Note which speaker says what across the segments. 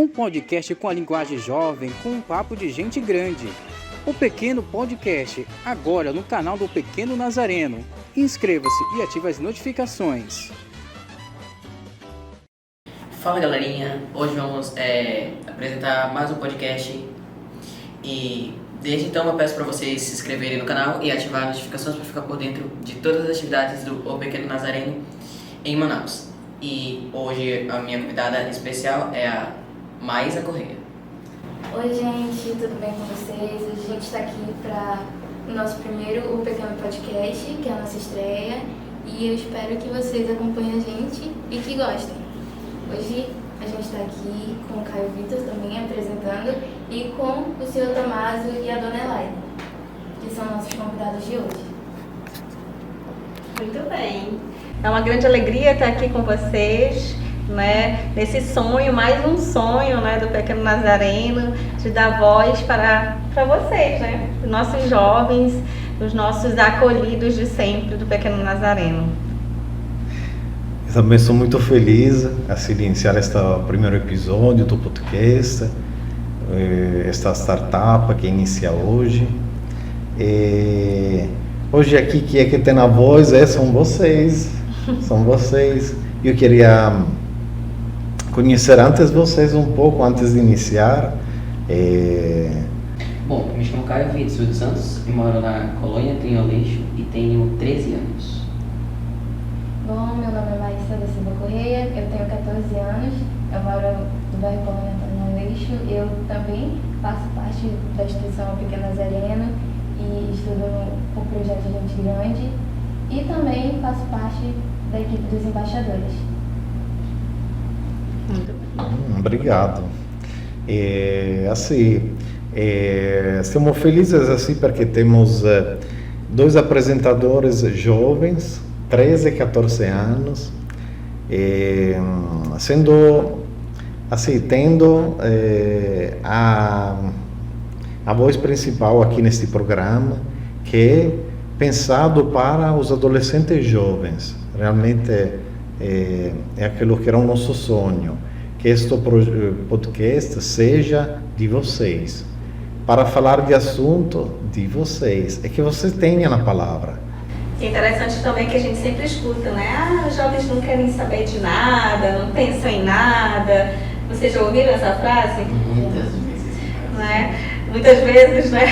Speaker 1: Um podcast com a linguagem jovem, com um papo de gente grande. O Pequeno Podcast, agora no canal do Pequeno Nazareno. Inscreva-se e ative as notificações.
Speaker 2: Fala galerinha, hoje vamos apresentar mais um podcast e desde então eu peço para vocês se inscreverem no canal e ativar as notificações para ficar por dentro de todas as atividades do O Pequeno Nazareno em Manaus. E hoje a minha convidada especial é a Maísa Correia.
Speaker 3: Oi gente, tudo bem com vocês? Hoje a gente está aqui para o nosso primeiro O Pequeno Podcast, que é a nossa estreia, e eu espero que vocês acompanhem a gente e que gostem. Hoje a gente está aqui com o Caio Vitor também apresentando e com o Sr. Tomaso e a Dona Elaine, que são nossos convidados de hoje.
Speaker 4: Muito bem. É uma grande alegria estar aqui com vocês, né? Nesse sonho, mais um sonho, né, do Pequeno Nazareno, de dar voz para vocês, né? Os nossos jovens, os nossos acolhidos de sempre do Pequeno Nazareno.
Speaker 5: Eu também sou muito feliz assim, de iniciar este primeiro episódio do podcast, esta startup que inicia hoje. Hoje aqui que tem a voz são vocês. Eu queria conhecer antes vocês um pouco, antes de iniciar.
Speaker 2: Bom, me chamo Caio Vitor dos Santos, eu moro na Colônia Trinholeixo e tenho 13 anos.
Speaker 3: Bom, meu nome é Maísa da Silva Correia, eu tenho 14 anos, eu moro no bairro Colônia Trinholeixo, eu também faço parte da instituição Pequeno Nazareno e estudo no projeto Gente Grande e também faço parte da equipe dos embaixadores.
Speaker 4: Muito bem.
Speaker 5: Obrigado. Estamos felizes assim porque temos dois apresentadores jovens, 13 e 14 anos, sendo assim, tendo a voz principal aqui neste programa, que é pensado para os adolescentes jovens. Realmente é aquilo que era o nosso sonho, que este podcast seja de vocês, para falar de assunto de vocês, é que vocês tenham a palavra.
Speaker 4: É interessante também que a gente sempre escuta, né? Os jovens não querem saber de nada, não pensam em nada. Vocês já ouviram essa frase?
Speaker 2: Muitas vezes.
Speaker 4: Né? Muitas vezes, né?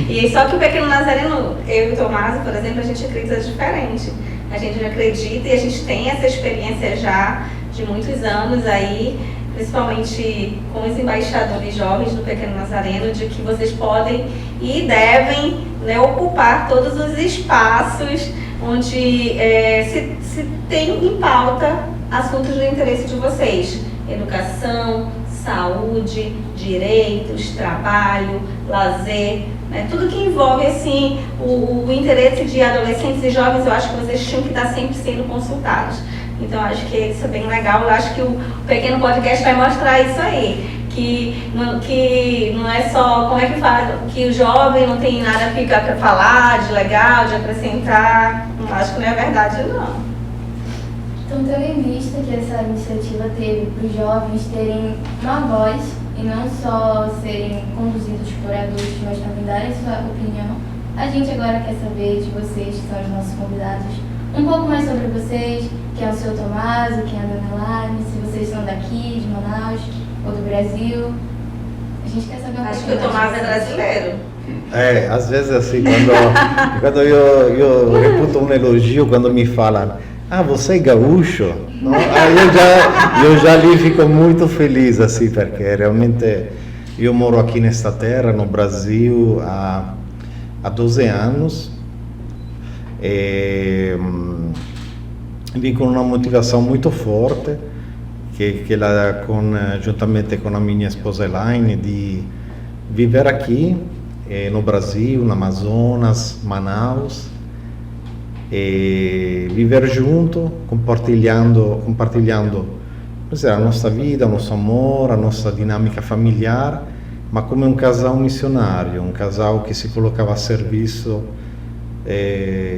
Speaker 4: E só que o Pequeno Nazareno, eu e o Tomaso, por exemplo, a gente acredita diferente. A gente acredita e a gente tem essa experiência já de muitos anos aí, principalmente com os embaixadores jovens do Pequeno Nazareno, de que vocês podem e devem, né, ocupar todos os espaços onde se tem em pauta assuntos do interesse de vocês. Educação, saúde, direitos, trabalho, lazer, né? Tudo que envolve assim, o interesse de adolescentes e jovens, eu acho que vocês tinham que estar sempre sendo consultados. Então, acho que isso é bem legal. Eu acho que o Pequeno Podcast vai mostrar isso aí. Que não é só como é que faz, que o jovem não tem nada para falar de legal, de acrescentar. Acho que não é verdade, não.
Speaker 3: Então, tendo em vista que essa iniciativa teve para os jovens terem uma voz e não só serem conduzidos por adultos, mas também darem sua opinião, a gente agora quer saber de vocês, que são os nossos convidados, um pouco mais sobre vocês, quem é o Sr. Tomaso, quem é a Dona Elaine, se vocês são daqui, de Manaus ou do Brasil. A gente quer saber um pouco mais.
Speaker 4: Acho que o Tomaso é brasileiro.
Speaker 5: Às vezes assim, quando eu reputo um elogio, quando me falam, você é gaúcho? Não? Aí eu já ali fico muito feliz, assim, porque realmente eu moro aqui nesta terra, no Brasil, há 12 anos. Vim com uma motivação muito forte, que ela juntamente com a minha esposa Elaine, de viver aqui no Brasil, no Amazonas, Manaus, e viver junto, compartilhando a nossa vida, o nosso amor, a nossa dinâmica familiar, mas como um casal missionário, um casal que se colocava a serviço,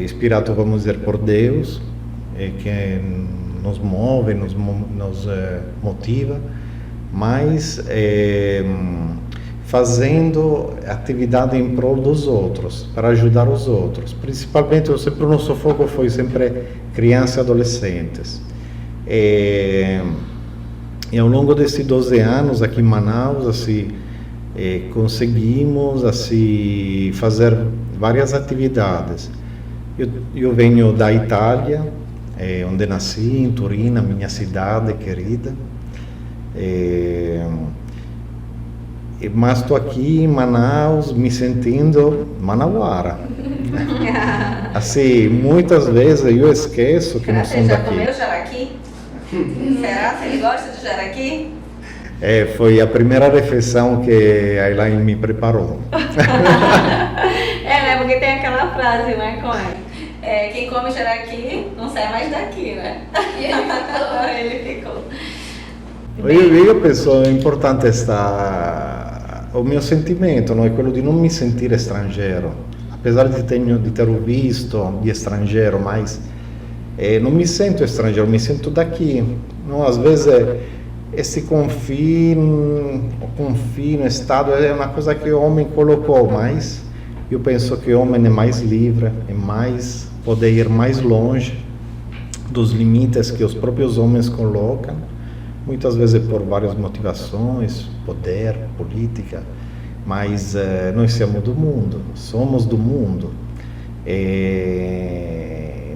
Speaker 5: inspirado, vamos dizer, por Deus, que nos move, nos motiva, mas fazendo atividade em prol dos outros, para ajudar os outros. Principalmente, sempre o nosso foco foi sempre crianças e adolescentes. E ao longo desses 12 anos aqui em Manaus, assim, conseguimos assim fazer várias atividades. Eu venho da Itália, onde nasci, em Turina, minha cidade querida. Mas estou aqui em Manaus me sentindo manauara. Assim, muitas vezes eu esqueço que não sou daqui.
Speaker 4: Você já comeu jaraqui? Será que ele gosta de jaraqui?
Speaker 5: Foi a primeira refeição que a Elaine me preparou.
Speaker 4: Né? Porque tem aquela frase, né, quem come jaraqui não sai mais daqui, né?
Speaker 3: E ele
Speaker 4: ficou.
Speaker 5: Eu penso é importante o meu sentimento, não é quello di non mi sentire estrangeiro, apesar de ter visto de estrangeiro, mas não me sinto estrangeiro, me sinto daqui. Não, às vezes esse confino, estado é uma coisa que o homem colocou, mas eu penso que o homem é mais livre, pode ir mais longe dos limites que os próprios homens colocam. Muitas vezes por várias motivações, poder, política, mas nós somos do mundo.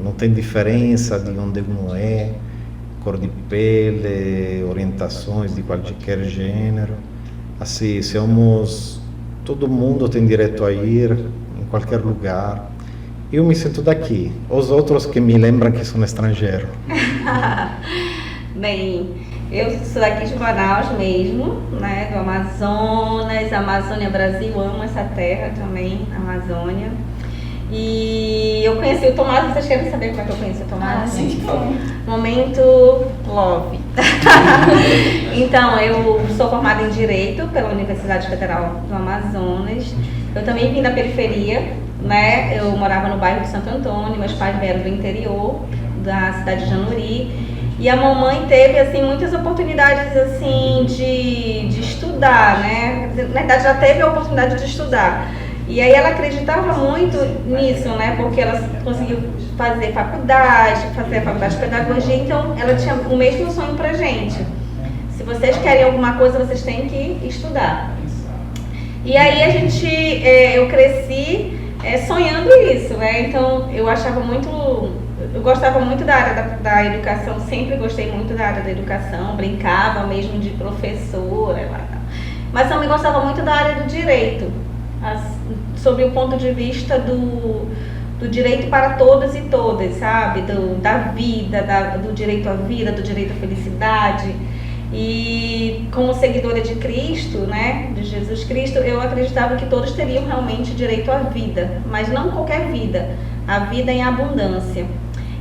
Speaker 5: Não tem diferença de onde um é, cor de pele, orientações de qualquer gênero. Assim, todo mundo tem direito a ir em qualquer lugar. Eu me sinto daqui, os outros que me lembram que sou estrangeiro.
Speaker 4: Bem, eu sou daqui de Manaus mesmo, né, do Amazonas, Amazônia Brasil, amo essa terra também, Amazônia. E eu conheci o Tomás, vocês querem saber como é que eu conheci o Tomás?
Speaker 2: Sim, por favor.
Speaker 4: Momento love. Então, eu sou formada em Direito pela Universidade Federal do Amazonas. Eu também vim da periferia, né, eu morava no bairro de Santo Antônio, meus pais vieram do interior, da cidade de Januri. E a mamãe teve, assim, muitas oportunidades, assim, de estudar, né? Na verdade, já teve a oportunidade de estudar. E aí ela acreditava muito nisso, né? Porque ela conseguiu fazer faculdade de pedagogia, então ela tinha o mesmo sonho pra gente. Se vocês querem alguma coisa, vocês têm que estudar. E aí eu cresci sonhando isso, né? Então eu gostava muito da área da educação, sempre gostei muito da área da educação, brincava mesmo de professora, mas também gostava muito da área do direito, sob o ponto de vista do direito para todos e todas, sabe? Da vida, do direito à vida, do direito à felicidade. E como seguidora de Cristo, né, de Jesus Cristo, eu acreditava que todos teriam realmente direito à vida, mas não qualquer vida, a vida em abundância.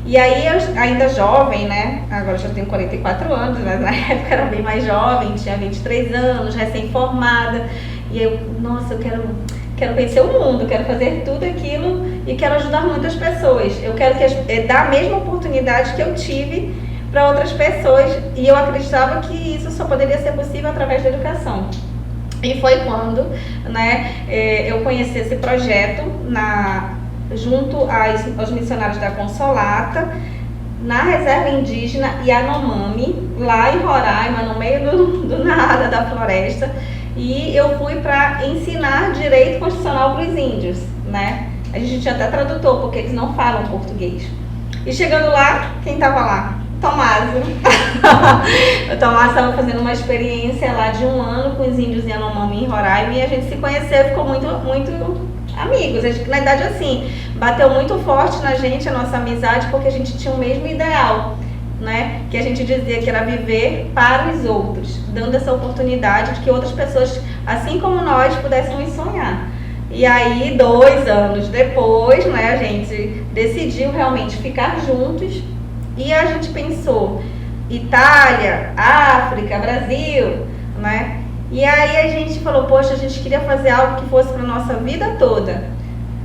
Speaker 4: E aí, eu, ainda jovem, né, agora já tenho 44 anos, mas na época era bem mais jovem, tinha 23 anos, recém-formada, e eu, nossa, eu quero conhecer o mundo, quero fazer tudo aquilo e quero ajudar muitas pessoas. Eu quero dar a mesma oportunidade que eu tive para outras pessoas, e eu acreditava que isso só poderia ser possível através da educação. E foi quando, né, eu conheci esse projeto junto aos missionários da Consolata, na reserva indígena Yanomami, lá em Roraima, no meio do nada, da floresta, e eu fui para ensinar direito constitucional para os índios, né? A gente tinha até tradutor, porque eles não falam português. E chegando lá, quem estava lá? Tomás. O Tomás estava fazendo uma experiência lá de 1 ano com os índios Yanomami em Roraima, e a gente se conheceu, ficou muito, muito amigos. Na verdade, assim, bateu muito forte na gente a nossa amizade, porque a gente tinha o mesmo ideal, né? Que a gente dizia que era viver para os outros, dando essa oportunidade de que outras pessoas, assim como nós, pudéssemos sonhar. E aí, 2 anos depois, né, a gente decidiu realmente ficar juntos, e a gente pensou Itália, África, Brasil, né? E aí a gente falou, poxa, a gente queria fazer algo que fosse para a nossa vida toda.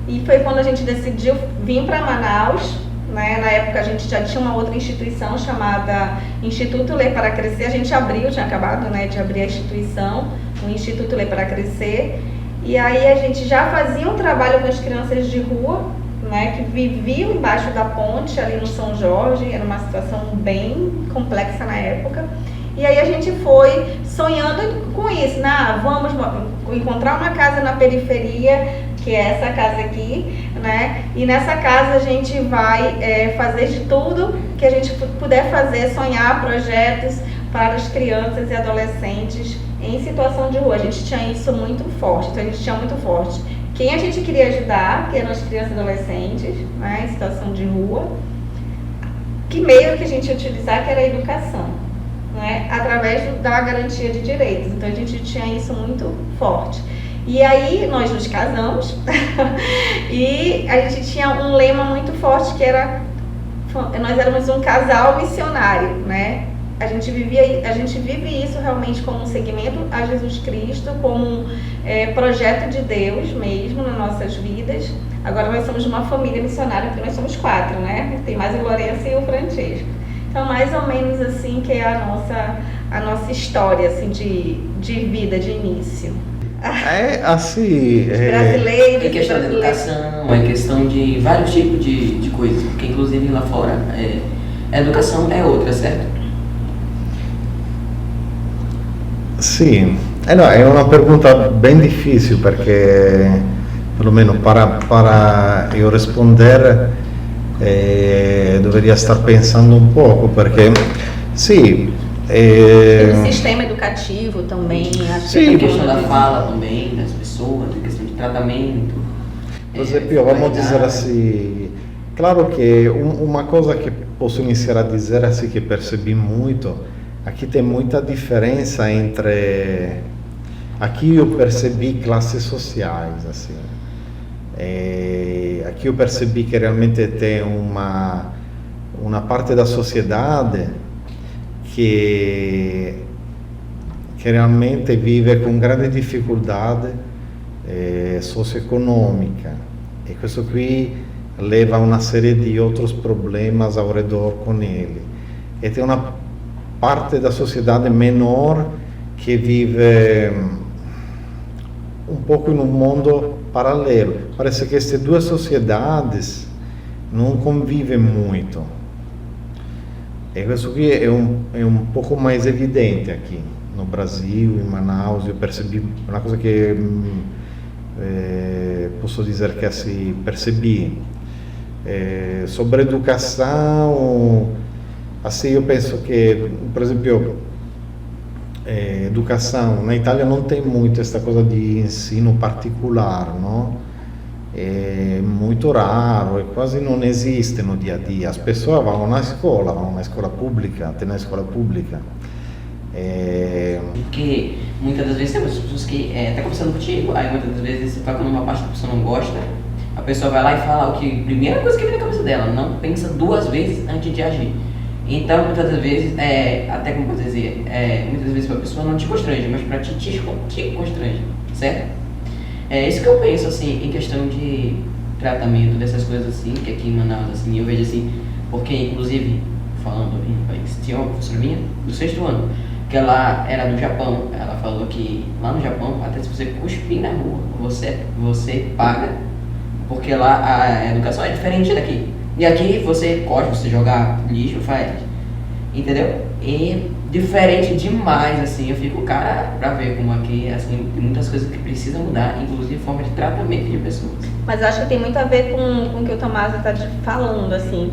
Speaker 4: E foi quando a gente decidiu vir para Manaus, né? Na época a gente já tinha uma outra instituição chamada Instituto Ler para Crescer. A gente abriu, tinha acabado, né, de abrir a instituição, o Instituto Ler para Crescer. E aí a gente já fazia um trabalho com as crianças de rua, né, que viviam embaixo da ponte ali no São Jorge. Era uma situação bem complexa na época. E aí a gente foi sonhando com isso, né? Vamos encontrar uma casa na periferia, que é essa casa aqui, né? E nessa casa a gente vai fazer de tudo que a gente puder fazer, sonhar projetos para as crianças e adolescentes em situação de rua. A gente tinha isso muito forte, então a gente tinha muito forte quem a gente queria ajudar, que eram as crianças e adolescentes, né, em situação de rua, que meio que a gente ia utilizar, que era a educação, né, através da garantia de direitos. Então a gente tinha isso muito forte. E aí nós nos casamos e a gente tinha um lema muito forte que era, nós éramos um casal missionário, né? A gente vive isso realmente como um segmento a Jesus Cristo, como um projeto de Deus mesmo nas nossas vidas. Agora nós somos uma família missionária, porque nós somos 4, né? Tem mais o Lourenço e o Francisco. Então, mais ou menos assim que é a nossa história assim, de vida, de início.
Speaker 5: É assim.
Speaker 4: Brasileiros.
Speaker 2: É questão da educação, é questão de vários tipos de coisas, porque inclusive lá fora a educação é outra, certo?
Speaker 5: Sim, é uma pergunta bem difícil, porque, pelo menos para eu responder, deveria estar pensando um pouco, porque, sim...
Speaker 4: O sistema educativo também, acho
Speaker 5: sim,
Speaker 4: que
Speaker 2: a questão da fala também, das pessoas, a questão de tratamento.
Speaker 5: Por exemplo, vamos dizer assim, claro que uma coisa que posso iniciar a dizer, assim, que percebi muito, aqui tem muita diferença entre... Aqui eu percebi classes sociais, assim. Aqui eu percebi que realmente tem uma parte da sociedade que realmente vive com grande dificuldade socioeconômica. E questo qui leva a una serie di outros problemas ao redor com ele. E tem uma parte da sociedade menor que vive um pouco em um mundo paralelo. Parece que essas duas sociedades não convivem muito. E isso aqui é um pouco mais evidente aqui no Brasil, em Manaus. Eu percebi uma coisa que posso dizer que assim percebi sobre educação. Assim, eu penso que, por exemplo, educação na Itália não tem muito essa coisa de ensino particular, não? É muito raro, quase não existe no dia a dia. As pessoas vão na escola pública, tem na escola pública.
Speaker 2: Porque muitas das vezes temos pessoas que até conversando contigo, aí muitas das vezes você toca numa parte que a pessoa não gosta, a pessoa vai lá e fala o que, primeira coisa que vem na cabeça dela, não pensa 2 vezes antes de agir. Então, muitas das vezes, até como posso dizer, muitas vezes para a pessoa não te constrange, mas para te constrange, certo? É isso que eu penso, assim, em questão de tratamento dessas coisas, assim, que aqui em Manaus, assim, eu vejo assim, porque, inclusive, falando em país, tinha uma professora minha, do 6º ano, que ela era do Japão, ela falou que lá no Japão, até se você cuspir na rua, você paga, porque lá a educação é diferente daqui. E aqui você cospe, você jogar lixo, faz, entendeu? E diferente demais, assim, eu fico, cara, pra ver como aqui, assim, tem muitas coisas que precisam mudar, inclusive forma de tratamento de pessoas.
Speaker 4: Mas eu acho que tem muito a ver com o que o Tomás está falando, assim,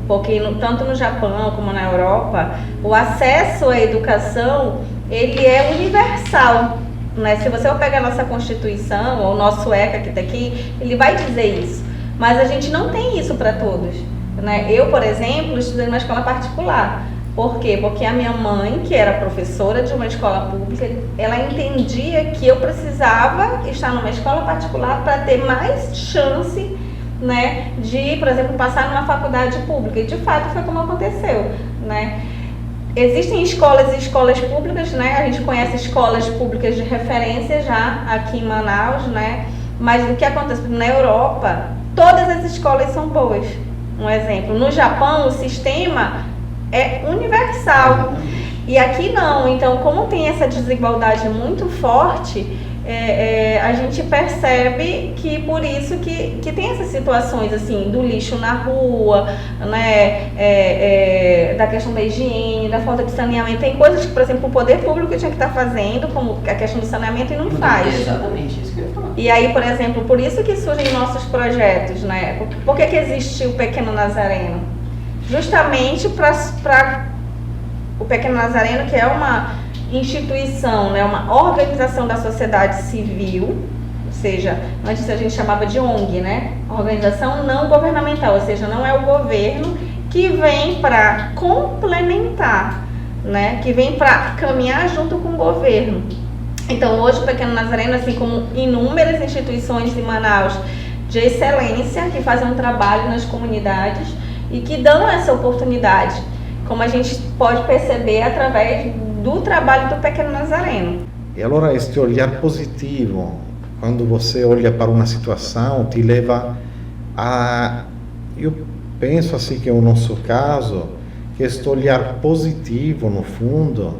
Speaker 4: porque tanto no Japão como na Europa, o acesso à educação, ele é universal, né? Se você pegar a nossa Constituição, ou o nosso ECA que está aqui, ele vai dizer isso. Mas a gente não tem isso para todos, né? Eu, por exemplo, estudei numa escola particular. Por quê? Porque a minha mãe, que era professora de uma escola pública, ela entendia que eu precisava estar numa escola particular para ter mais chance, né, de, por exemplo, passar numa faculdade pública. E de fato foi como aconteceu, né? Existem escolas e escolas públicas, né? A gente conhece escolas públicas de referência já aqui em Manaus, né? Mas o que acontece na Europa, todas as escolas são boas, Um exemplo, no Japão o sistema é universal e aqui não. Então, como tem essa desigualdade muito forte, a gente percebe que por isso que tem essas situações assim, do lixo na rua, né, da questão da higiene, da falta de saneamento. Tem coisas que, por exemplo, o poder público tinha que estar fazendo, como a questão do saneamento, e não faz.
Speaker 2: Exatamente isso que eu ia falar.
Speaker 4: E aí, por exemplo, por isso que surgem nossos projetos, né? Por que existe o Pequeno Nazareno? Justamente para o Pequeno Nazareno, que é uma instituição, né, uma organização da sociedade civil, ou seja, antes a gente chamava de ONG, né, organização não governamental, ou seja, não é o governo que vem para complementar, né, que vem para caminhar junto com o governo. Então, hoje o Pequeno Nazareno, assim como inúmeras instituições de Manaus de excelência, que fazem um trabalho nas comunidades e que dão essa oportunidade, como a gente pode perceber através do trabalho do Pequeno Nazareno.
Speaker 5: E allora este olhar positivo, quando você olha para uma situação, te leva a... Eu penso assim que é o nosso caso, que este olhar positivo, no fundo,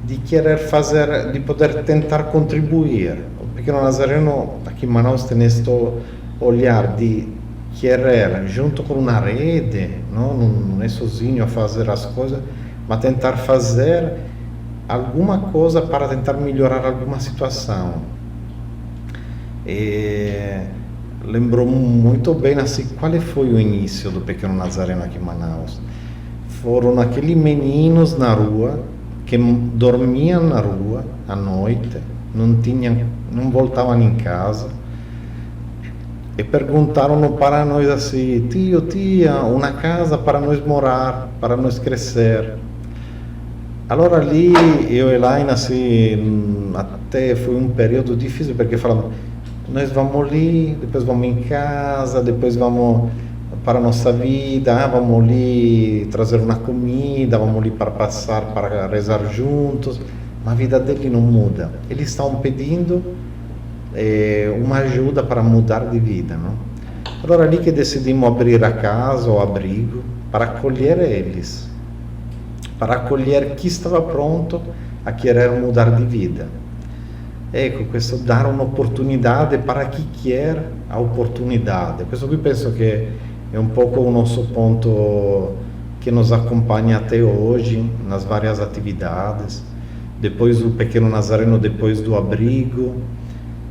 Speaker 5: de querer fazer, de poder tentar contribuir. O Pequeno Nazareno, aqui em Manaus, tem este olhar de querer, junto com uma rede, não é sozinho a fazer as coisas, mas tentar fazer alguma coisa para tentar melhorar alguma situação. E lembrou muito bem assim, qual foi o início do Pequeno Nazareno aqui em Manaus. Foram aqueles meninos na rua, que dormiam na rua à noite, não voltavam em casa, e perguntaram para nós assim: tio, tia, uma casa para nós morar, para nós crescer. Allora ali eu e Elaine, assim, até foi um período difícil, porque falamos, nós vamos ali, depois vamos em casa, depois vamos para a nossa vida, vamos ali trazer uma comida, vamos ali para passar, para rezar juntos, mas a vida dele não muda. Eles estão pedindo uma ajuda para mudar de vida, não? Allora ali que decidimos abrir a casa, o abrigo, para acolher eles, para acolher chi stava pronto a querer mudar de vida. Ecco, questo dare un'opportunità para chi quer a opportunità. Questo qui penso che è un pouco o nosso ponto que nos acompanha até hoje nas várias atividades. Depois do Pequeno Nazareno, depois do abrigo,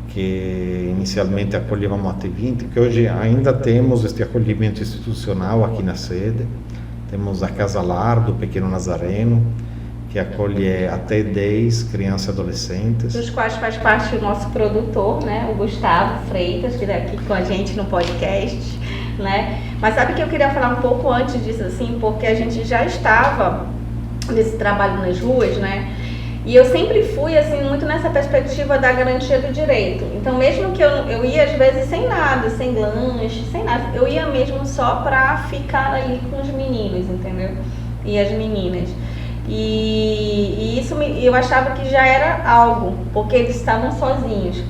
Speaker 5: que inicialmente acolhevamo até 20, que hoje ainda temos este acolhimento institucional aqui na sede. Temos a Casa Lar do Pequeno Nazareno, que acolhe até 10 crianças e adolescentes.
Speaker 4: Dos quais faz parte o nosso produtor, né, o Gustavo Freitas, que está aqui com a gente no podcast, né? Mas sabe que eu queria falar um pouco antes disso, assim, porque a gente já estava nesse trabalho nas ruas, né? E eu sempre fui, assim, muito nessa perspectiva da garantia do direito. Então, mesmo que eu ia, às vezes, sem nada, sem lanche, sem nada, eu ia mesmo só para ficar ali com os meninos, entendeu? E as meninas. E isso eu achava que já era algo, porque eles estavam sozinhos.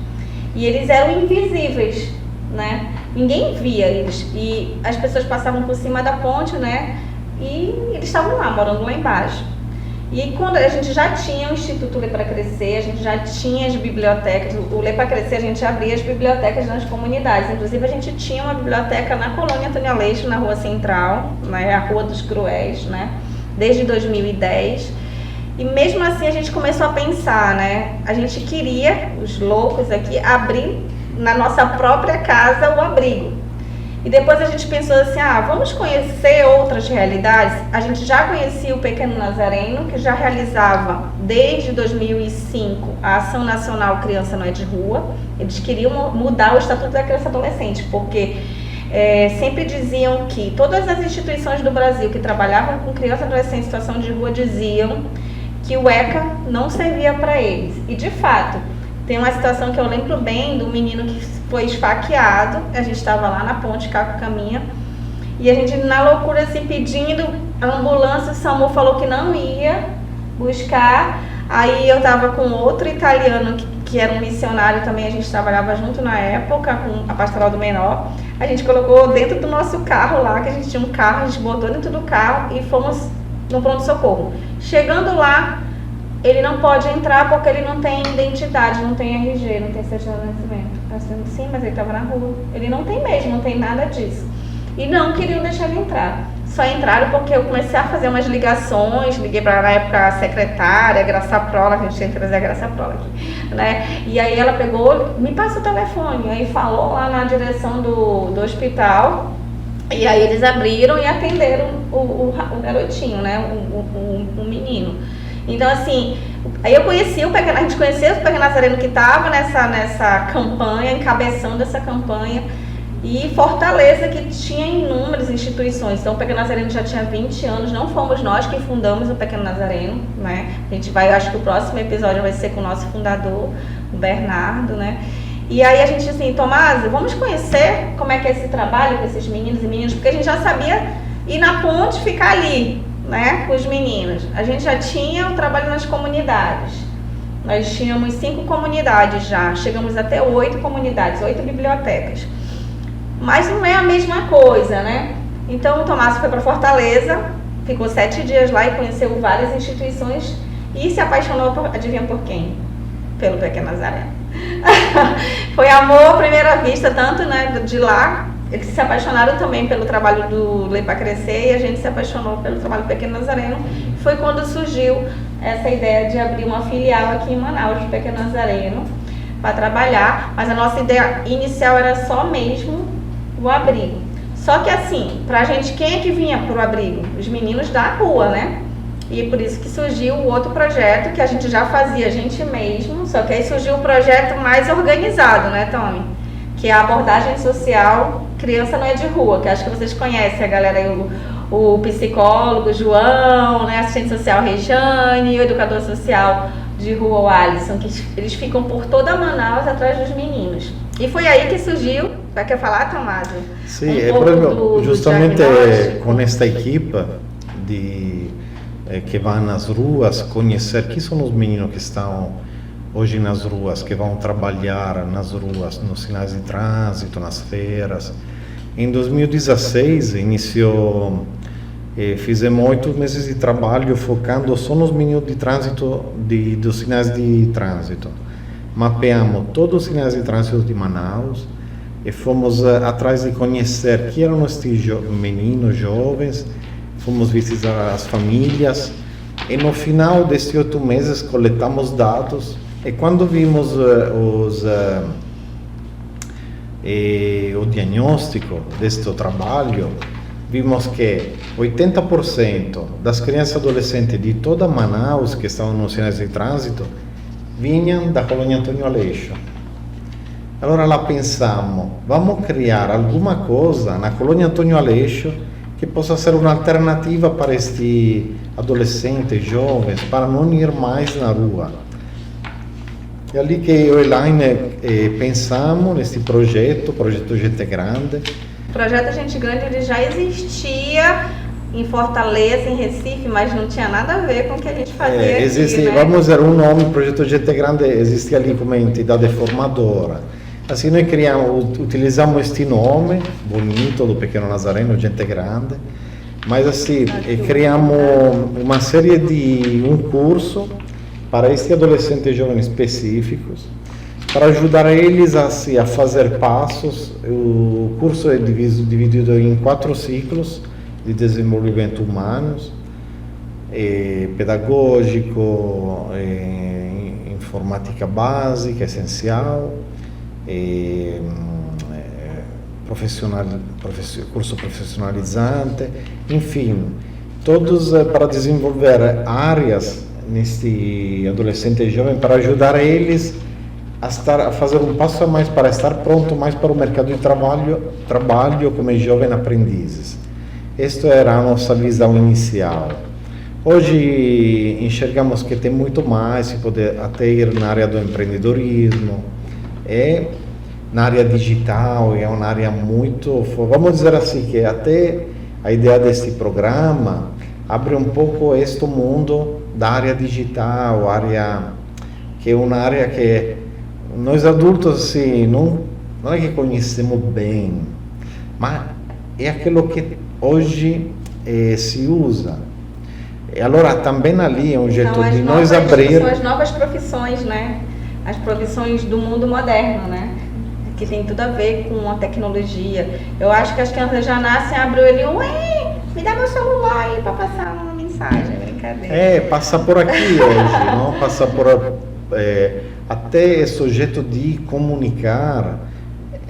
Speaker 4: E eles eram invisíveis, né? Ninguém via eles. E as pessoas passavam por cima da ponte, né? E eles estavam lá, morando lá embaixo. E quando a gente já tinha o Instituto Lê para Crescer, a gente já tinha as bibliotecas, o Lê para Crescer a gente abria as bibliotecas nas comunidades, inclusive a gente tinha uma biblioteca na Colônia Antônio Aleixo, na Rua Central, né, a Rua dos Cruéis, né, desde 2010, e mesmo assim a gente começou a pensar, né, a gente queria, os loucos aqui, abrir na nossa própria casa o abrigo. E depois a gente pensou assim, vamos conhecer outras realidades. A gente já conhecia o Pequeno Nazareno, que já realizava desde 2005 a Ação Nacional Criança Não é de Rua. Eles queriam mudar o Estatuto da Criança e Adolescente, porque sempre diziam que todas as instituições do Brasil que trabalhavam com criança e adolescente em situação de rua diziam que o ECA não servia para eles. E de fato, tem uma situação que eu lembro bem do menino que foi esfaqueado, a gente estava lá na ponte Caco Caminha, e a gente na loucura assim pedindo a ambulância, o SAMU falou que não ia buscar, aí eu estava com outro italiano que era um missionário também, a gente trabalhava junto na época com a Pastoral do Menor. A gente colocou dentro do nosso carro lá, que a gente tinha um carro, a gente botou dentro do carro e fomos no pronto-socorro. Chegando lá, ele não pode entrar porque ele não tem identidade, não tem RG, não tem certidão de nascimento. Assim, sim, mas ele estava na rua. Ele não tem mesmo, não tem nada disso. E não queriam deixar ele entrar. Só entraram porque eu comecei a fazer umas ligações, liguei para, na época, a secretária, a Graça Prola, a gente tinha que trazer a Graça Prola aqui, né? E aí ela pegou, me passa o telefone, aí falou lá na direção do hospital, e aí eles abriram e atenderam o garotinho, né? O menino. Então, assim, aí eu conheci a gente conheceu o Pequeno Nazareno que estava nessa campanha, encabeçando essa campanha, e Fortaleza, que tinha inúmeras instituições. Então o Pequeno Nazareno já tinha 20 anos, não fomos nós que fundamos o Pequeno Nazareno, né? A gente vai, acho que o próximo episódio vai ser com o nosso fundador, o Bernardo, né? E aí a gente assim, Tomás, vamos conhecer como é que é esse trabalho com esses meninos e meninas, porque a gente já sabia ir na ponte, ficar ali, né, com os meninos. A gente já tinha o trabalho nas comunidades. Nós tínhamos 5 comunidades já, chegamos até 8 comunidades, 8 bibliotecas. Mas não é a mesma coisa, né? Então o Tomás foi para Fortaleza, ficou 7 dias lá e conheceu várias instituições e se apaixonou por, adivinha por quem? Pelo Pequeno Nazareno. Foi amor à primeira vista, tanto, né, de lá, eles se apaixonaram também pelo trabalho do Lei para Crescer e a gente se apaixonou pelo trabalho do Pequeno Nazareno. Foi quando surgiu essa ideia de abrir uma filial aqui em Manaus, do Pequeno Nazareno, para trabalhar, mas a nossa ideia inicial era só mesmo o abrigo. Só que assim, pra gente, quem é que vinha pro abrigo? Os meninos da rua, né? E por isso que surgiu o outro projeto que a gente já fazia a gente mesmo, só que aí surgiu um projeto mais organizado, né, Tommy? Que é a abordagem social Criança Não É de Rua, que acho que vocês conhecem a galera aí, o psicólogo João, né, assistente social Rejane, o educador social de rua, o Alisson, que eles ficam por toda Manaus atrás dos meninos. E foi aí que surgiu, vai quer falar, Tomás?
Speaker 5: Sim, proprio justamente com esta equipa que vai nas ruas conhecer quem são os meninos que estão hoje nas ruas, que vão trabalhar nas ruas, nos sinais de trânsito, nas feiras. Em 2016 iniciou, fizemos 8 meses de trabalho focando só nos meninos de trânsito, dos sinais de trânsito. Mapeamos todos os sinais de trânsito de Manaus e fomos atrás de conhecer quem eram estes meninos jovens, fomos visitar as famílias e no final destes 8 meses coletamos dados e quando vimos o diagnóstico deste trabalho, vimos que 80% das crianças e adolescentes de toda Manaus que estavam nos sinais de trânsito vinham da colônia Antônio Aleixo. Allora lá pensamos, vamos criar alguma coisa na colônia Antônio Aleixo que possa ser uma alternativa para estes adolescentes, jovens, para não ir mais na rua. É ali que eu e Elaine pensamos nesse projeto Gente Grande.
Speaker 4: O projeto Gente Grande ele já existia em Fortaleza, em Recife, mas não tinha nada a ver com o que a gente fazia
Speaker 5: existe,
Speaker 4: aqui, né?
Speaker 5: Vamos dizer, um nome, Projeto Gente Grande, existe ali como entidade formadora. Assim, nós utilizamos este nome bonito do Pequeno Nazareno, Gente Grande, mas assim, criamos uma série de um curso para estes adolescentes jovens específicos, para ajudar eles a fazer passos. O curso é dividido em 4 ciclos de desenvolvimento humanos, pedagógico, informática básica, essencial, curso profissionalizante, enfim, todos para desenvolver áreas neste adolescente jovem, para ajudar eles a fazer um passo a mais para estar pronto mais para o mercado de trabalho como jovens aprendizes. Esta era a nossa visão inicial. Hoje enxergamos que tem muito mais, se poder até ir na área do empreendedorismo, na área digital, é uma área muito, vamos dizer assim, que até a ideia deste programa abre um pouco este mundo da área digital, que é uma área que nós adultos assim, não é que conhecemos bem, mas é aquilo que hoje se usa. E allora também ali é um jeito de nós abrir...
Speaker 4: São as novas profissões, né? As profissões do mundo moderno, né? Que tem tudo a ver com a tecnologia. Eu acho que as crianças já nascem, abrem o olho, ué, me dá meu celular aí para passar uma mensagem, brincadeira.
Speaker 5: Passa por aqui hoje, não? Passa por... até esse jeito de comunicar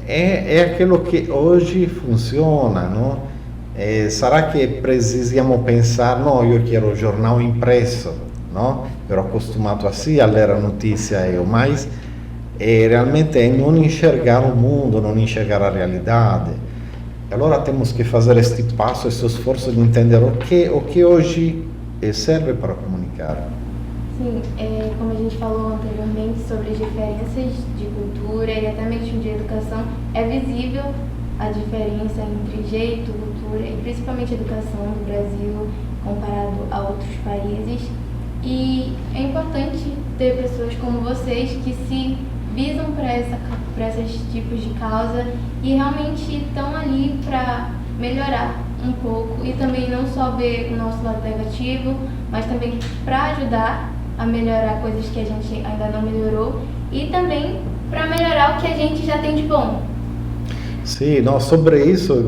Speaker 5: é aquilo que hoje funciona, não? Será que precisamos pensar, não, eu quero jornal impresso, não? Eu ero acostumado assim a ler a notícia, mas realmente é não enxergar o mundo, não enxergar a realidade. Allora temos que fazer este passo, esse esforço de entender o que hoje serve para comunicar.
Speaker 3: Sim, como a gente falou anteriormente sobre as diferenças de cultura e até mesmo de educação, é visível a diferença entre jeito, cultura e principalmente educação do Brasil comparado a outros países. E é importante ter pessoas como vocês que se visam para esses tipos de causa e realmente estão ali para melhorar um pouco e também não só ver o nosso lado negativo, mas também para ajudar a melhorar coisas que a gente ainda não melhorou e também para melhorar o que a gente já tem de bom.
Speaker 5: Sim, não, sobre isso,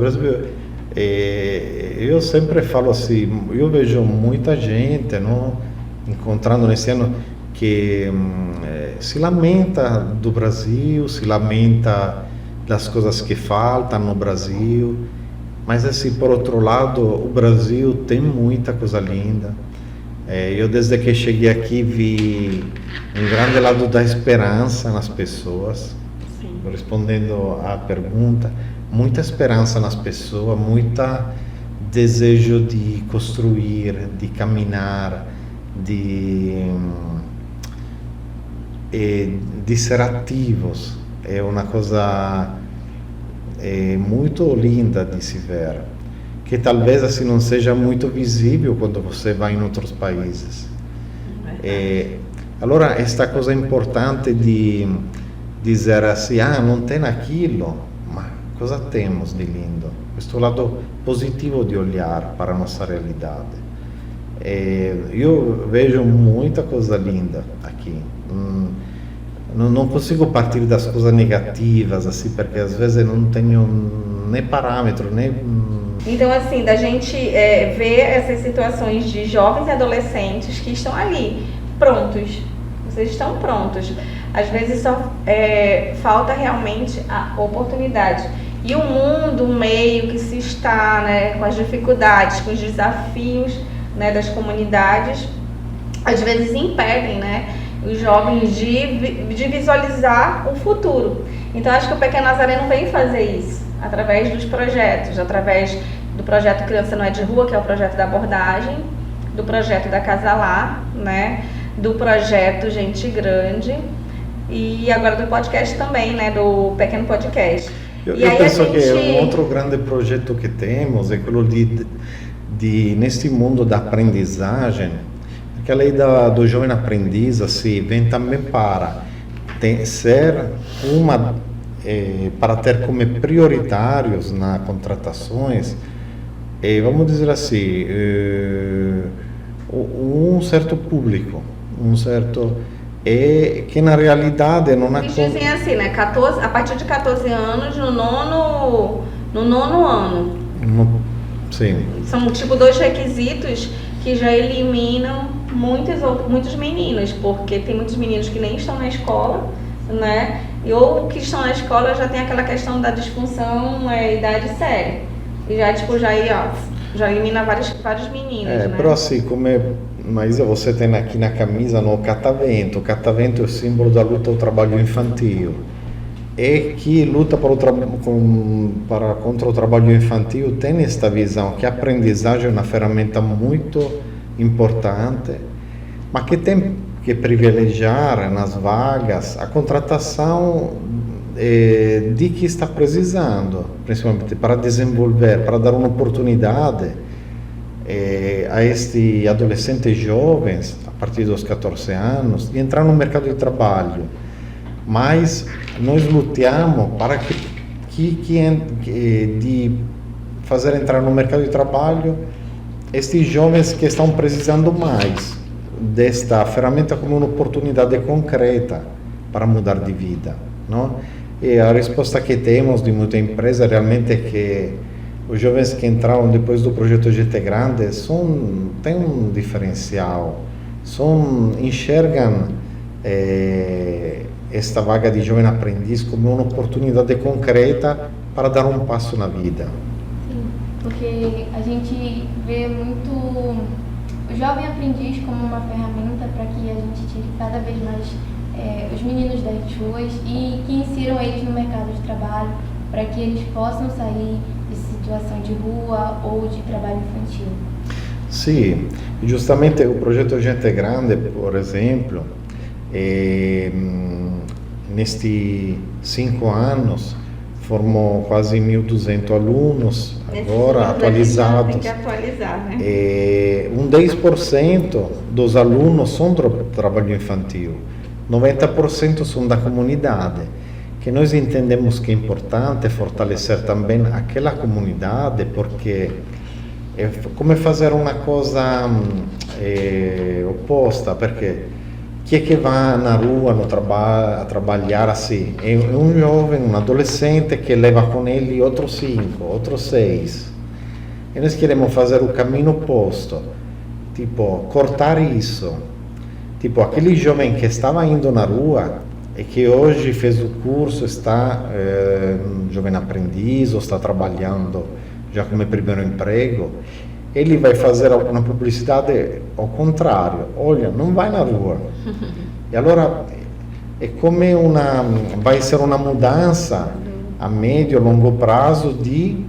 Speaker 5: eu sempre falo assim, eu vejo muita gente, não, encontrando nesse ano que se lamenta do Brasil, se lamenta das coisas que faltam no Brasil, mas assim, por outro lado, o Brasil tem muita coisa linda. Eu desde que cheguei aqui vi um grande lado da esperança nas pessoas. Sim. Respondendo à pergunta, muita esperança nas pessoas, muita desejo de construir, de caminhar, de ser ativos. É uma coisa muito linda de se ver, que talvez assim não seja muito visível quando você vai em outros países. Allora, esta coisa importante de dizer assim, não tem aquilo, mas cosa temos de lindo? Questo lado positivo de olhar para a nossa realidade. Eu vejo muita coisa linda aqui. Não consigo partir das coisas negativas, assim, porque às vezes eu não tenho nem parâmetro, nem...
Speaker 4: Então, assim, da gente ver essas situações de jovens e adolescentes que estão ali, prontos. Vocês estão prontos. Às vezes só falta realmente a oportunidade. E o mundo, o meio que se está, né, com as dificuldades, com os desafios, né, das comunidades, às vezes impedem, né, os jovens de visualizar o futuro. Então, acho que o Pequeno Nazareno vem fazer isso, através dos projetos, através do projeto Criança Não É de Rua, que é o projeto da abordagem, do projeto da Casa Lá, né, do projeto Gente Grande e agora do podcast também, né, do Pequeno Podcast.
Speaker 5: Eu penso que um outro grande projeto que temos é aquilo de neste mundo da aprendizagem, porque a lei do jovem aprendiz assim, vem também para ser para ter como prioritários nas contratações, vamos dizer assim, um certo público, que na realidade não
Speaker 4: eles dizem assim, né, a partir de 14 anos no nono ano.
Speaker 5: Sim.
Speaker 4: São tipo 2 requisitos que já eliminam muitos meninos, porque tem muitos meninos que nem estão na escola, né? Ou que estão na escola já tem aquela questão da disfunção, idade séria. E já elimina vários meninos, né?
Speaker 5: Però assim, mas você tem aqui na camisa no catavento. O catavento é o símbolo da luta ao trabalho infantil. E que luta contra o trabalho infantil tem esta visão que a aprendizagem é uma ferramenta muito importante, mas que tem que privilegiar nas vagas a contratação de que está precisando, principalmente para desenvolver, para dar uma oportunidade a estes adolescentes jovens, a partir dos 14 anos, de entrar no mercado de trabalho. mas nós lutamos para de fazer entrar no mercado de trabalho estes jovens que estão precisando mais desta ferramenta como uma oportunidade concreta para mudar de vida, não? E a resposta que temos de muita empresa realmente é que os jovens que entraram depois do projeto GT Grande têm um diferencial, enxergam esta vaga de jovem aprendiz como uma oportunidade concreta para dar um passo na vida.
Speaker 3: Sim, porque a gente vê muito o jovem aprendiz como uma ferramenta para que a gente tire cada vez mais os meninos das ruas e que insiram eles no mercado de trabalho, para que eles possam sair de situação de rua ou de trabalho infantil.
Speaker 5: Sim, justamente o projeto Gente Grande, por exemplo, nestes 5 anos, formou quase 1.200 alunos, agora atualizados.
Speaker 4: Tem que atualizar, né?
Speaker 5: 10% dos alunos são do trabalho infantil, 90% são da comunidade, que nós entendemos que é importante fortalecer também aquela comunidade, porque é como fazer uma coisa oposta, porque que é que vai na rua a trabalhar assim? É um jovem, um adolescente que leva com ele outros 5, outros 6. E nós queremos fazer o caminho oposto, tipo, cortar isso. Tipo, aquele jovem que estava indo na rua e que hoje fez o curso, está jovem aprendiz ou está trabalhando já como primeiro emprego, ele vai fazer uma publicidade ao contrário. Olha, não vai na rua. E allora é como vai ser uma mudança a médio e longo prazo de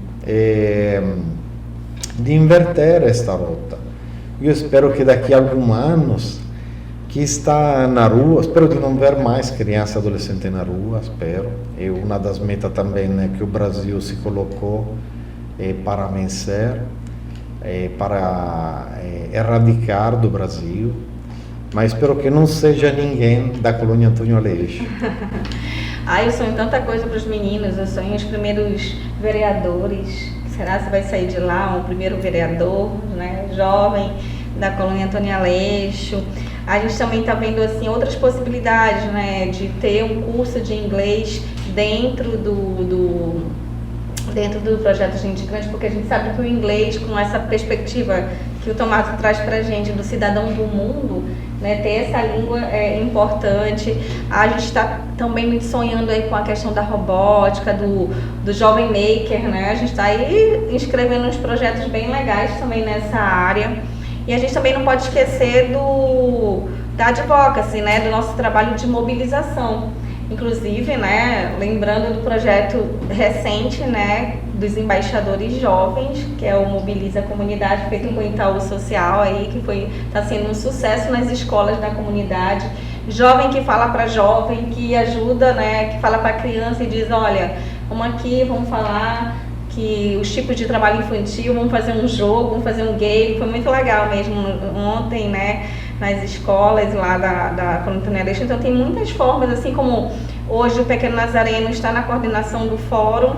Speaker 5: inverter esta rota. Eu espero que daqui a alguns anos que está na rua, espero de não ver mais criança e adolescente na rua, espero. É uma das metas também, né, que o Brasil se colocou para vencer, para erradicar do Brasil, mas espero que não seja ninguém da colônia Antônio Aleixo.
Speaker 4: Eu sonho tanta coisa para os meninos, eu sonho os primeiros vereadores. Será que vai sair de lá um primeiro vereador, né, jovem da colônia Antônio Aleixo? A gente também está vendo assim outras possibilidades, né, de ter um curso de inglês dentro do projeto Gente Grande, porque a gente sabe que o inglês, com essa perspectiva que o Tomás traz para a gente do cidadão do mundo, né, ter essa língua é importante. A gente está também muito sonhando aí com a questão da robótica, do jovem maker, né? A gente está aí inscrevendo uns projetos bem legais também nessa área. E a gente também não pode esquecer da advocacy, né, do nosso trabalho de mobilização. Inclusive, né, lembrando do projeto recente, né, dos embaixadores jovens, que é o Mobiliza a Comunidade, feito com o Itaú Social, aí, que está sendo um sucesso nas escolas da comunidade. Jovem que fala para jovem, que ajuda, né, que fala para criança e diz, olha, vamos aqui, vamos falar que os tipos de trabalho infantil, vamos fazer um jogo, vamos fazer um game. Foi muito legal mesmo ontem, né, nas escolas lá da colônia Antônio Aleixo. Então tem muitas formas, assim como hoje o Pequeno Nazareno está na coordenação do fórum,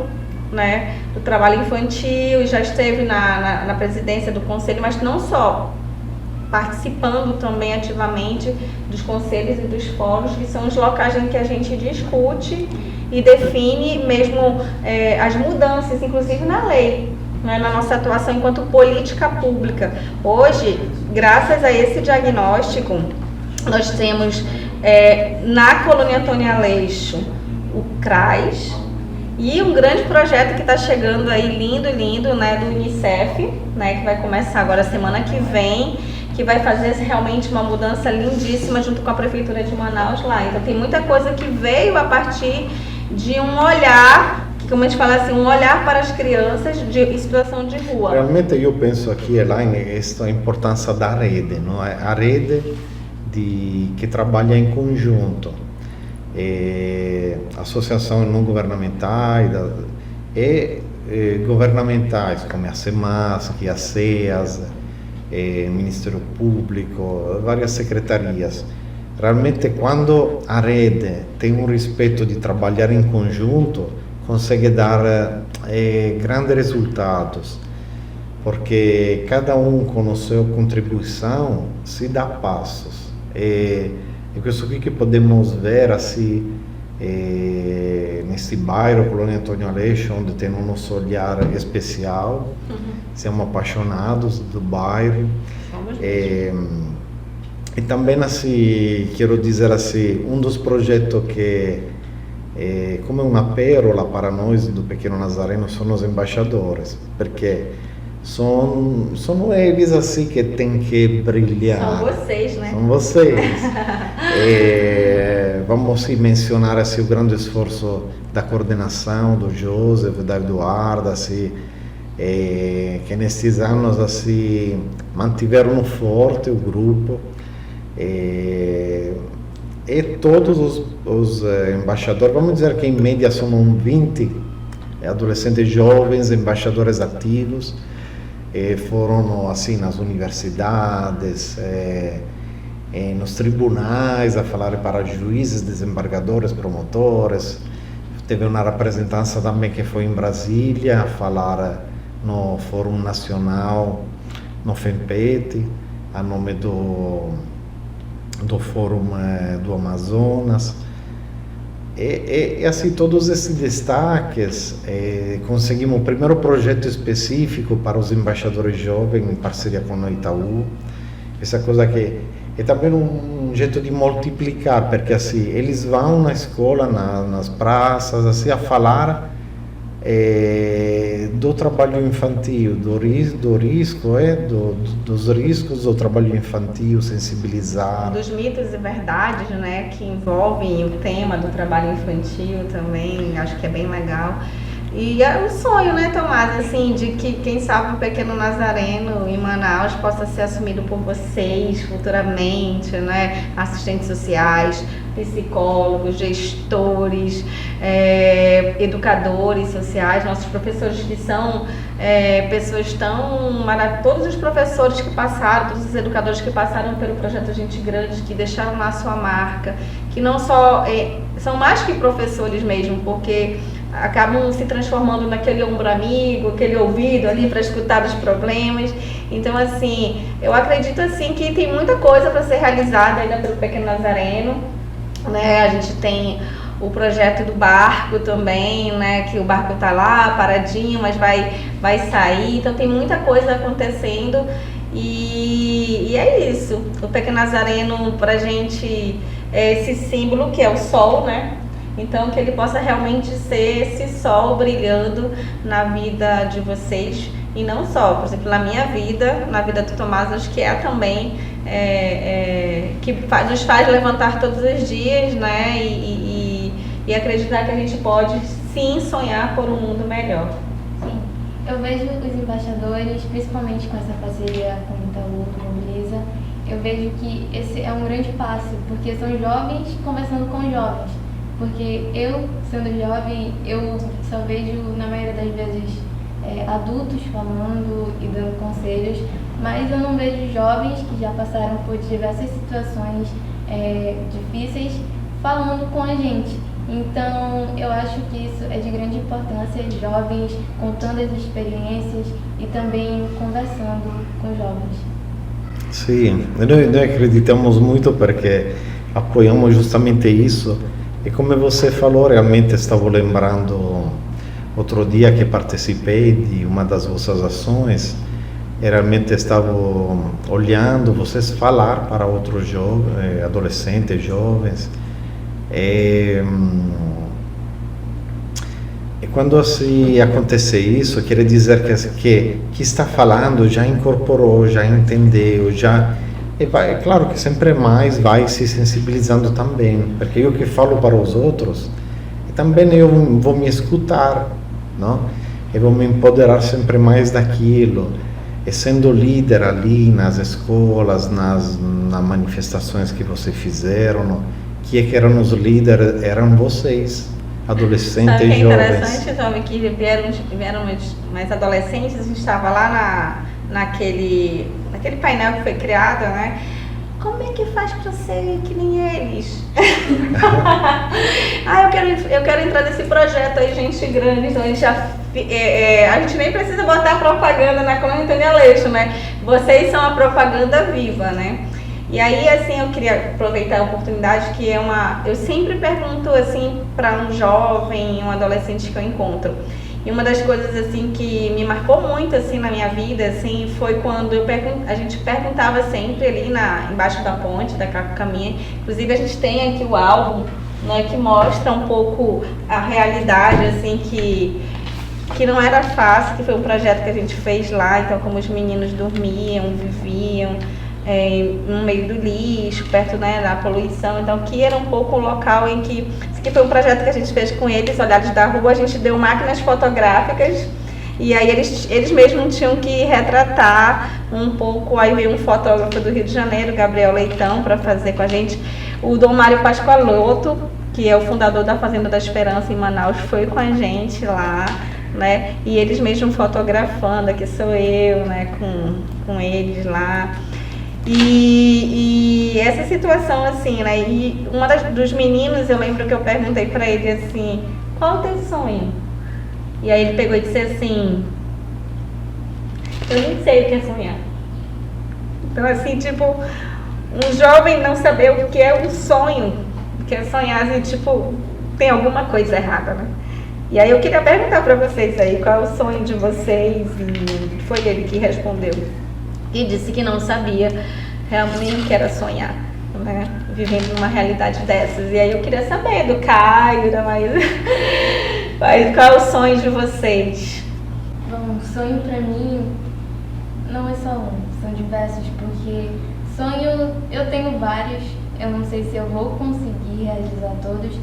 Speaker 4: né, do trabalho infantil, já esteve na presidência do conselho, mas não só, participando também ativamente dos conselhos e dos fóruns, que são os locais em que a gente discute e define mesmo as mudanças, inclusive na lei, né, na nossa atuação enquanto política pública. Hoje, graças a esse diagnóstico, nós temos na colônia Antônio Aleixo o CRAS e um grande projeto que está chegando aí, lindo, né, do Unicef, né, que vai começar agora semana que vem, que vai fazer realmente uma mudança lindíssima junto com a Prefeitura de Manaus lá. Então tem muita coisa que veio a partir de um olhar, que como a gente fala assim, um olhar para as crianças de situação de rua.
Speaker 5: Realmente eu penso aqui, Elaine, esta importância da rede, não é? A rede que trabalha em conjunto, associações não governamentais e governamentais, como a SEMASC, a SEAS, Ministério Público, várias secretarias, realmente quando a rede tem um respeito de trabalhar em conjunto, consegue dar grandes resultados, porque cada um com a sua contribuição se dá passos. E questo qui che podemos ver assim nesse bairro, Colônia Antônio Aleixo, onde tem um nosso olhar especial. Siamo apaixonados do bairro. E também assim, quero dizer assim, um dos projetos que como uma pérola para nós do Pequeno Nazareno são os embaixadores, porque são eles assim que tem que brilhar.
Speaker 4: São vocês, né?
Speaker 5: São vocês. Vamos mencionar assim, o grande esforço da coordenação do Joseph, da Eduarda, assim, que nesses anos assim, mantiveram forte o grupo. E todos os embaixadores, vamos dizer que em média são 20 adolescentes jovens, embaixadores ativos, foram assim nas universidades, nos tribunais a falar para juízes, desembargadores, promotores. Teve uma representância também que foi em Brasília a falar no Fórum Nacional, no FEMPET, a nome do Fórum do Amazonas. E assim, todos esses destaques, conseguimos o primeiro projeto específico para os embaixadores jovens em parceria com o Itaú. Essa coisa que é também um jeito de multiplicar, porque assim, eles vão na escola, nas praças, assim, a falar do trabalho infantil, dos riscos do trabalho infantil, sensibilizar.
Speaker 4: Dos mitos e verdades, né, que envolvem o tema do trabalho infantil também, acho que é bem legal. E é um sonho, né, Tomás, assim, de que, quem sabe, o Pequeno Nazareno em Manaus possa ser assumido por vocês futuramente, né, assistentes sociais, psicólogos, gestores, educadores sociais, nossos professores que são pessoas todos os professores que passaram, todos os educadores que passaram pelo projeto Gente Grande, que deixaram lá a sua marca, que não só são mais que professores mesmo, porque acabam se transformando naquele ombro amigo, aquele ouvido ali para escutar os problemas. Então, assim, eu acredito assim que tem muita coisa para ser realizada ainda pelo Pequeno Nazareno, né? A gente tem o projeto do barco também, né? Que o barco está lá paradinho, mas vai sair. Então, tem muita coisa acontecendo e é isso. O Pequeno Nazareno, para a gente, é esse símbolo que é o sol, né? Então, que ele possa realmente ser esse sol brilhando na vida de vocês. E não só, por exemplo, na minha vida, na vida do Tomás, acho que é também que nos faz levantar todos os dias, né? E acreditar que a gente pode, sim, sonhar por um mundo melhor.
Speaker 3: Sim, eu vejo os embaixadores, principalmente com essa parceria com o Itaú, com a Brisa, eu vejo que esse é um grande passo, porque são jovens conversando com jovens. Porque eu, sendo jovem, eu só vejo, na maioria das vezes, adultos falando e dando conselhos, mas eu não vejo jovens que já passaram por diversas situações difíceis falando com a gente. Então, eu acho que isso é de grande importância, jovens contando as experiências e também conversando com jovens.
Speaker 5: Sim, nós acreditamos muito porque apoiamos justamente isso. E como você falou, realmente estava lembrando outro dia que participei de uma das vossas ações, e realmente estava olhando vocês falar para outros jovens, adolescentes, jovens. E quando assim acontece isso, quer dizer que está falando já incorporou, já entendeu, já... E vai, claro que sempre mais vai se sensibilizando também, porque eu que falo para os outros, e também eu vou me escutar, não? Eu vou me empoderar sempre mais daquilo, e sendo líder ali nas escolas, nas manifestações que vocês fizeram, não? Que eram os líderes, eram vocês, adolescentes e jovens.
Speaker 4: É interessante, jovem, que vieram mais adolescentes, a gente estava lá naquele painel que foi criado, né? como é que faz para ser que nem eles? Eu quero entrar nesse projeto aí, Gente Grande. Então a gente nem precisa botar propaganda na Colônia Antônia Aleixo, né? Vocês são a propaganda viva, né? E aí, assim, eu queria aproveitar a oportunidade que eu sempre pergunto, assim, para um jovem, um adolescente que eu encontro. E uma das coisas, assim, que me marcou muito, assim, na minha vida, assim, foi quando a gente perguntava sempre ali embaixo da ponte, da Caminha. Inclusive, a gente tem aqui o álbum, né, que mostra um pouco a realidade, assim, que não era fácil, que foi um projeto que a gente fez lá. Então, como os meninos dormiam, viviam no meio do lixo, perto, né, da poluição. Então, que era um pouco o local em que... Esse aqui foi um projeto que a gente fez com eles, Olhares da Rua. A gente deu máquinas fotográficas e aí eles mesmos tinham que retratar um pouco. Aí veio um fotógrafo do Rio de Janeiro, Gabriel Leitão, para fazer com a gente. O Dom Mário Pascoaloto, que é o fundador da Fazenda da Esperança em Manaus, foi com a gente lá, né? E eles mesmos fotografando, aqui sou eu, né, com eles lá. E essa situação, assim, né? E dos meninos, eu lembro que eu perguntei pra ele assim, qual o teu sonho? E aí ele pegou e disse assim, eu nem sei o que é sonhar. Então, assim, tipo, um jovem não saber o que é um sonho, o que é sonhar, assim, tipo, tem alguma coisa errada, né? E aí eu queria perguntar pra vocês aí, qual é o sonho de vocês? E foi ele que respondeu. E disse que não sabia realmente que era sonhar, né? Vivendo numa realidade dessas. E aí eu queria saber do Caio, da Maísa, qual é o sonho de vocês?
Speaker 3: Bom, sonho pra mim não é só um, são diversos, porque sonho eu tenho vários, eu não sei se eu vou conseguir realizar todos,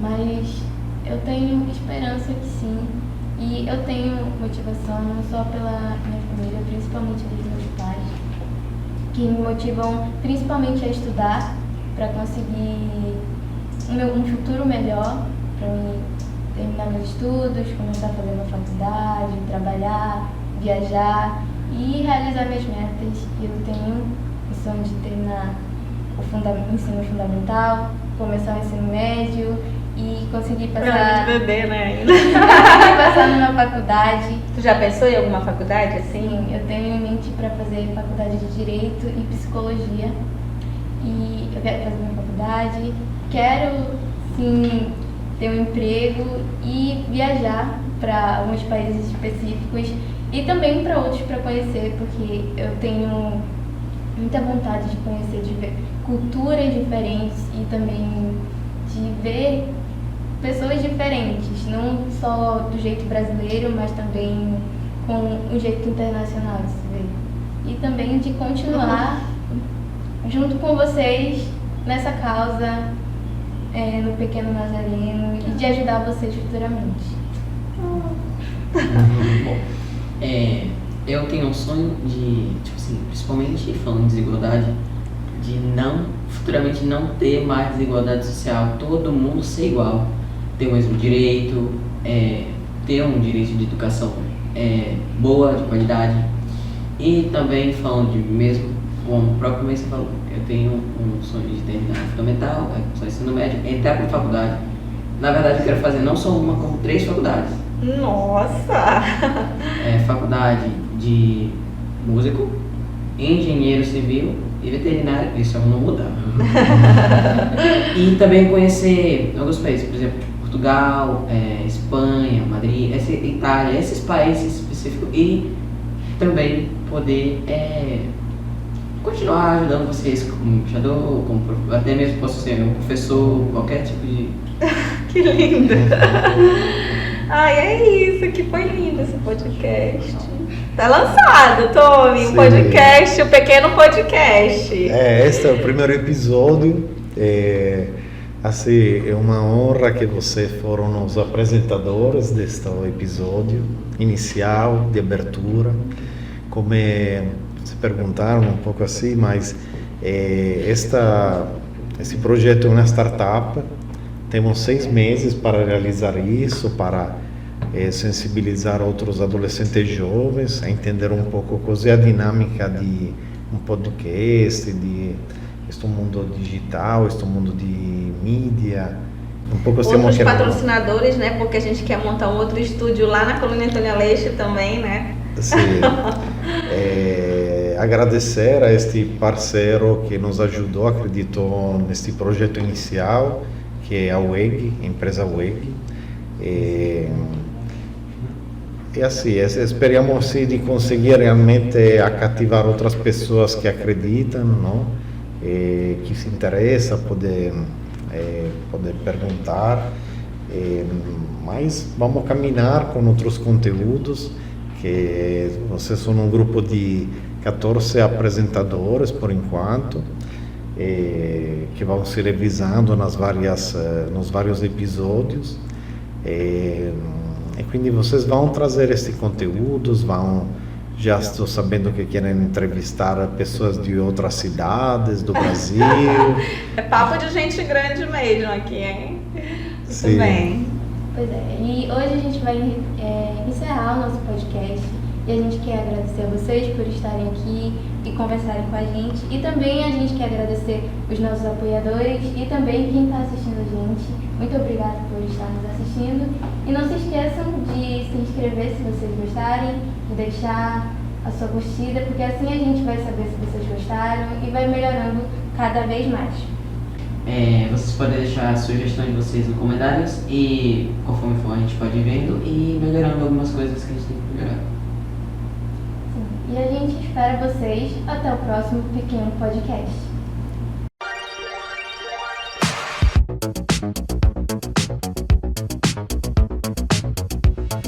Speaker 3: mas eu tenho esperança que sim. E eu tenho motivação não só pela minha família, principalmente dos meus pais, que me motivam principalmente a estudar para conseguir um futuro melhor, para mim terminar meus estudos, começar a fazer uma faculdade, trabalhar, viajar e realizar minhas metas. Eu tenho o sonho de terminar o ensino fundamental, começar o ensino médio e conseguir passar...
Speaker 4: de bebê, né, ainda.
Speaker 3: passar numa faculdade.
Speaker 4: Tu já pensou em alguma faculdade, assim?
Speaker 3: Sim, eu tenho em mente para fazer faculdade de Direito e Psicologia. E eu quero fazer minha faculdade, quero, sim, ter um emprego e viajar para alguns países específicos e também para outros para conhecer, porque eu tenho muita vontade de conhecer, de ver culturas diferentes e também de ver pessoas diferentes, não só do jeito brasileiro, mas também com o jeito internacional de se ver. E também de continuar junto com vocês nessa causa no Pequeno Nazareno e de ajudar vocês futuramente.
Speaker 2: Bom, eu tenho um sonho de, tipo assim, principalmente falando de desigualdade, de futuramente não ter mais desigualdade social, todo mundo ser igual, ter o mesmo direito, ter um direito de educação boa, de qualidade. E também falando de mesmo, como o próprio Mesa falou, eu tenho um sonho de terminar o fundamental, só ensino médio, entrar para a faculdade. Na verdade eu quero fazer não só uma, como 3 faculdades.
Speaker 4: Nossa!
Speaker 2: Faculdade de músico, engenheiro civil e veterinário, isso eu não mudar. E também conhecer alguns países, por exemplo, Portugal, Espanha, Madrid, Itália, esses países específicos, e também poder continuar ajudando vocês como embaixador, até mesmo posso ser um professor, qualquer tipo de...
Speaker 4: Que lindo! Ai, é isso, que foi lindo esse podcast. Tá lançado, Tommy, um podcast, um pequeno podcast.
Speaker 5: Este é o primeiro episódio. Assim, é uma honra que vocês foram os apresentadores deste episódio inicial, de abertura. Como se perguntaram um pouco assim, mas esse projeto é uma startup. Temos 6 meses para realizar isso, para sensibilizar outros adolescentes jovens, a entender um pouco qual é a dinâmica de um podcast, de este mundo digital, este mundo de mídia. Um pouco
Speaker 4: Outros patrocinadores, né? Porque a gente quer montar um outro estúdio lá na Colônia Antônio Aleixo também, né?
Speaker 5: Sim. Agradecer a este parceiro que nos ajudou, acreditou neste projeto inicial, que é a WEG, a empresa WEG. E assim, esperamos sim, de conseguir realmente cativar outras pessoas que acreditam, não? Que se interessam, poder perguntar. Mas vamos caminhar com outros conteúdos, que vocês são um grupo de 14 apresentadores por enquanto, que vão se revisando nos vários episódios. E quindi vocês vão trazer esses conteúdos, já estou sabendo que querem entrevistar pessoas de outras cidades do Brasil.
Speaker 4: É papo de gente grande mesmo aqui, hein?
Speaker 5: Sim.
Speaker 4: Muito bem.
Speaker 3: Pois é, e hoje a gente vai encerrar o nosso podcast e a gente quer agradecer a vocês por estarem aqui e conversarem com a gente, e também a gente quer agradecer os nossos apoiadores e também quem está assistindo a gente. Muito obrigada por estar nos assistindo e não se esqueçam de se inscrever se vocês gostarem, de deixar a sua curtida, porque assim a gente vai saber se vocês gostaram e vai melhorando cada vez mais.
Speaker 2: Vocês podem deixar a sugestão de vocês nos comentários e conforme for a gente pode ir vendo e melhorando algumas coisas que a gente tem que melhorar.
Speaker 3: Sim. E a gente espera vocês até o próximo pequeno podcast.